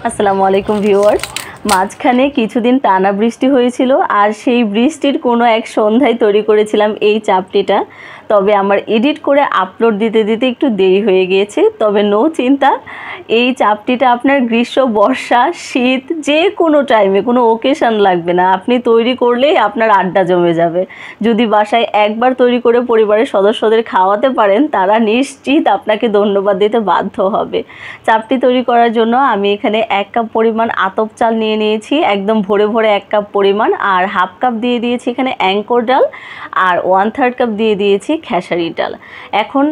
আসসালামু আলাইকুম ভিউয়ার্স। মাঝখানে কিছুদিন টানা বৃষ্টি হয়েছিল আর সেই বৃষ্টির কোনো এক সন্ধ্যায় তৈরি করেছিলাম এই চাপটিটা। তবে আমার এডিট করে আপলোড দিতে দিতে একটু দেরি হয়ে গিয়েছে। তবে নো চিন্তা, এই চাপটিটা আপনার গ্রীষ্ম, বর্ষা, শীত যে কোনো টাইমে কোনো ওকেশন লাগবে না, আপনি তৈরি করলেই আপনার আড্ডা জমে যাবে। যদি বাসায় একবার তৈরি করে পরিবারের সদস্যদের খাওয়াতে পারেন, তারা নিশ্চিত আপনাকে ধন্যবাদ দিতে বাধ্য হবে। চাপটি তৈরি করার জন্য আমি এখানে 1 কাপ পরিমাণ আতপ চাল নিয়ে নিয়েছি, একদম ভরে ভরে 1 কাপ পরিমাণ, আর হাফ কাপ দিয়ে দিয়েছি এখানে অ্যাঙ্কর ডাল, আর 1/3 কাপ দিয়ে দিয়েছি খেসারি ডাল। এখন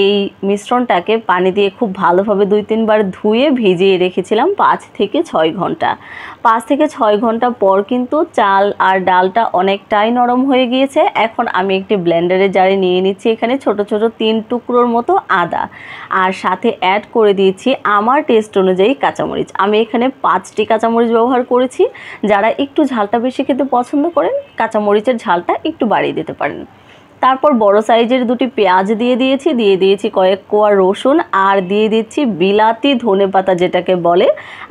এই মিশ্রণটাকে পানি দিয়ে খুব ভালোভাবে 2-3 বার ধুয়ে ভিজিয়ে রেখেছিলাম 5 থেকে 6 ঘন্টা। 5 থেকে 6 ঘন্টা পর কিন্তু চাল আর ডালটা অনেকটাই নরম হয়ে গিয়েছে। এখন আমি একটি ব্লেন্ডারের জারে নিয়ে নিচ্ছি এখানে ছোট ছোট 3 টুকরোর মতো আদা, আর সাথে অ্যাড করে দিয়েছি আমার টেস্ট অনুযায়ী কাঁচামরিচ। আমি এখানে 5টি কাঁচামরিচ ব্যবহার করেছি। যারা একটু ঝালটা বেশি খেতে পছন্দ করেন, কাঁচামরিচের ঝালটা একটু বাড়িয়ে দিতে পারেন। তারপর বড় সাইজের 2টি পেঁয়াজ দিয়ে দিয়েছি কয়েক কোয়া রসুন, আর দিয়ে দিচ্ছি বিলাতি ধনেপাতা, যেটাকে বলে,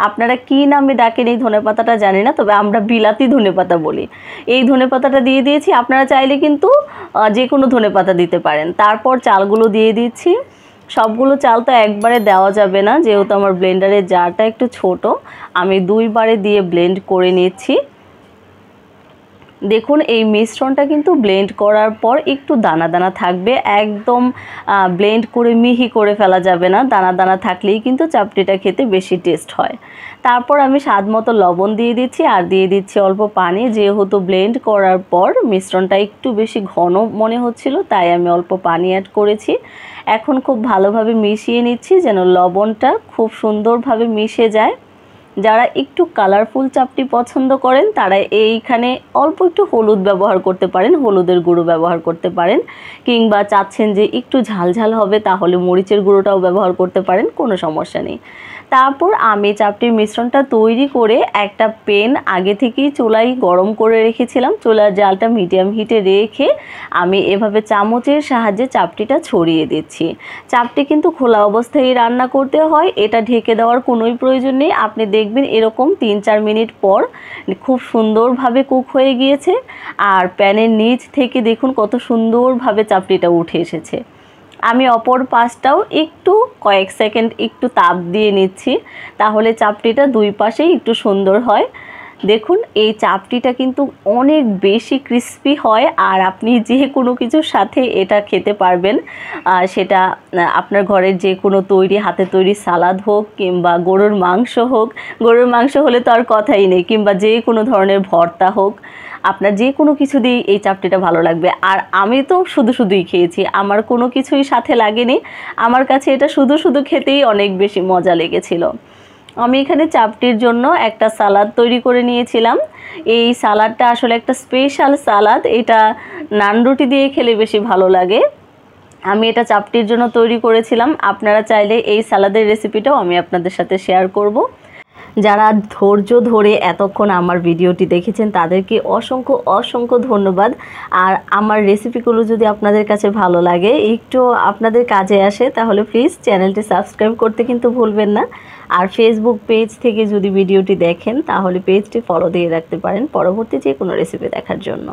আপনারা কি নামে ডাকেন এই ধনেপাতাটা জানি না, তবে আমরা বিলাতি ধনেপাতা বলি। এই ধনেপাতাটা দিয়ে দিয়েছি, আপনারা চাইলে কিন্তু যে কোনো ধনেপাতা দিতে পারেন। তারপর চালগুলো দিয়ে দিচ্ছি। সবগুলো চাল তো একবারে দেওয়া যাবে না, যেহেতু আমার ব্লেন্ডারের জারটা একটু ছোট, আমি 2 বারে দিয়ে ব্লেন্ড করে নিচ্ছি। দেখুন এই মিশ্রণটা কিন্তু ব্লেন্ড করার পর একটু দানা দানা থাকবে, একদম ব্লেন্ড করে মিহি করে ফেলা যাবে না, দানা দানা থাকলেই কিন্তু চাপটিটা খেতে বেশি টেস্ট হয়। তারপর আমি স্বাদ মতো লবণ দিয়ে দিচ্ছি, আর দিয়ে দিচ্ছি অল্প পানি। যেহেতু ব্লেন্ড করার পর মিশ্রণটা একটু বেশি ঘন মনে হচ্ছিল, তাই আমি অল্প পানি অ্যাড করেছি। এখন খুব ভালোভাবে মিশিয়ে নিচ্ছি যেন লবণটা খুব সুন্দরভাবে মিশে যায়। যারা একটু কালারফুল চাপটি পছন্দ করেন, তারা এইখানে অল্প একটু হলুদ ব্যবহার করতে পারেন, হলুদের গুঁড়ো ব্যবহার করতে পারেন, কিংবা চাচ্ছেন যে একটু ঝালঝাল হবে তাহলে মরিচের গুঁড়োটাও ব্যবহার করতে পারেন, কোনো সমস্যা নেই। তারপর আমি চাপটির মিশ্রণটা তৈরি করে একটা প্যান আগে থেকেই চুলায় গরম করে রেখেছিলাম। চুলার জালটা মিডিয়াম হিটে রেখে আমি এভাবে চামচের সাহায্যে চাপটিটা ছড়িয়ে দিচ্ছি। চাপটি কিন্তু খোলা অবস্থায় রান্না করতে হয়, এটা ঢেকে দেওয়ার কোনোই প্রয়োজন নেই। আপনি দেখবেন এরকম 3-4 মিনিট পর খুব সুন্দরভাবে কুক হয়ে গিয়েছে, আর প্যানের নিচ থেকে দেখুন কত সুন্দরভাবে চাপটিটা উঠে এসেছে। আমি অপর পাশটাও একটু কয়েক সেকেন্ড একটু তাপ দিয়ে নিচ্ছি, তাহলে চাপটিটা 2 পাশেই একটু সুন্দর হয়। দেখুন এই চাপটিটা কিন্তু অনেক বেশি ক্রিস্পি হয়, আর আপনি যে কোনো কিছুর সাথে এটা খেতে পারবেন। সেটা আপনার ঘরের যে কোনো হাতে তৈরি সালাদ হোক, কিংবা গরুর মাংস হোক, গরুর মাংস হলে তো আর কথাই নেই, কিংবা যে কোনো ধরনের ভর্তা হোক, আপনার যে কোনো কিছু দিয়েই এই চাপটিটা ভালো লাগবে। আর আমি তো শুধুই খেয়েছি, আমার কোনো কিছুই সাথে লাগেনি, আমার কাছে এটা শুধু খেতেই অনেক বেশি মজা লেগেছিল। আমি এখানে চাপটির জন্য একটা সালাদ তৈরি করে নিয়েছিলাম। এই সালাদটা আসলে একটা স্পেশাল সালাদ, এটা নান রুটি দিয়ে খেলে বেশি ভালো লাগে। আমি এটা চাপটির জন্য তৈরি করেছিলাম। আপনারা চাইলে এই সালাদের রেসিপিটাও আমি আপনাদের সাথে শেয়ার করব। যারা ধৈর্য ধরে এতক্ষণ আমার ভিডিওটি দেখেছেন, তাদেরকে অসংখ্য ধন্যবাদ। আর আমার রেসিপিগুলো যদি আপনাদের কাছে ভালো লাগে, একটু আপনাদের কাজে আসে, তাহলে প্লিজ চ্যানেলটি সাবস্ক্রাইব করতে কিন্তু ভুলবেন না। আর ফেসবুক পেজ থেকে যদি ভিডিওটি দেখেন, তাহলে পেজটি ফলো দিয়ে রাখতে পারেন পরবর্তী যে কোনো রেসিপি দেখার জন্য।